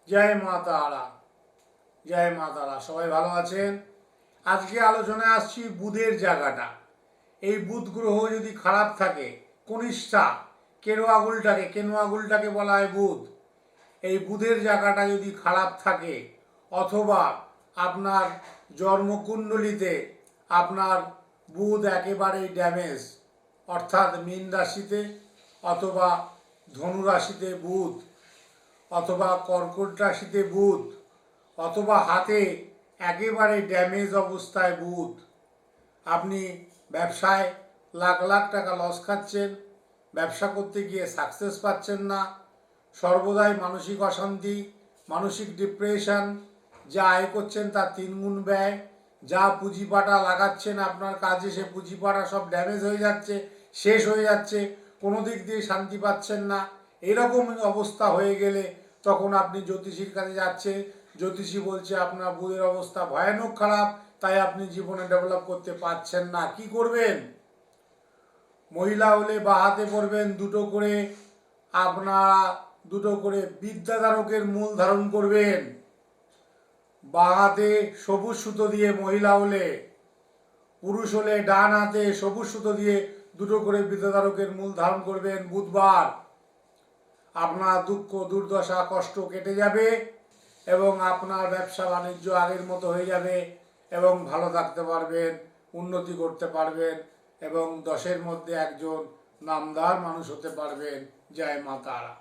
জয় মা তারা, জয় মা তারা। সবাই ভালো আছেন? আজকে আলোচনায় আসছি বুধের জায়গাটা। এই বুধ গ্রহ যদি খারাপ থাকে, কনিষ্ঠা কেনু আঙুলটাকে বলা হয় বুধ। এই বুধের জায়গাটা যদি খারাপ থাকে, অথবা আপনার জন্মকুণ্ডলিতে আপনার বুধ একেবারেই ড্যামেজ, অর্থাৎ মীন রাশিতে অথবা ধনু রাশিতে বুধ, অথবা কর্কট রাশিতে বুধ, অথবা হাতে একেবারে ড্যামেজ অবস্থায় বুধ, আপনি ব্যবসায় লাখ লাখ টাকা লস খাচ্ছেন, ব্যবসা করতে গিয়ে সাকসেস পাচ্ছেন না, সর্বদাই মানসিক অশান্তি, মানসিক ডিপ্রেশন, যা আয় করছেন তার 3 গুণ ব্যয়, যা পুঁজিপাটা লাগাচ্ছেন আপনার কাজে সে পুঁজিপাটা সব ড্যামেজ হয়ে যাচ্ছে, শেষ হয়ে যাচ্ছে, কোনো দিক দিয়ে শান্তি পাচ্ছেন না, এরকম অবস্থা হয়ে গেলে তখন আপনি জ্যোতিষীর কাছে যাচ্ছেন। জ্যোতিষী বলছে আপনার বুধের অবস্থা ভয়ানক খারাপ, তাই আপনি জীবনে ডেভেলপ করতে পারছেন না। কি করবেন? মহিলা হলে বা হাতে পরবেন দুটো করে বিদ্যাধারকের মূল ধারণ করবেন। বা হাতে সবুজ সুতো দিয়ে মহিলা হলে, পুরুষ হলে ডান হাতে সবুজ সুতো দিয়ে 2 করে বিদ্যাধারকের মূল ধারণ করবেন বুধবার। আপনার দুঃখ দুর্দশা কষ্ট কেটে যাবে এবং আপনার ব্যবসা বাণিজ্য আগের মতো হয়ে যাবে এবং ভালো থাকতে পারবেন, উন্নতি করতে পারবেন এবং 10-এর মধ্যে একজন নামদার মানুষ হতে পারবেন। জয় মা তারা।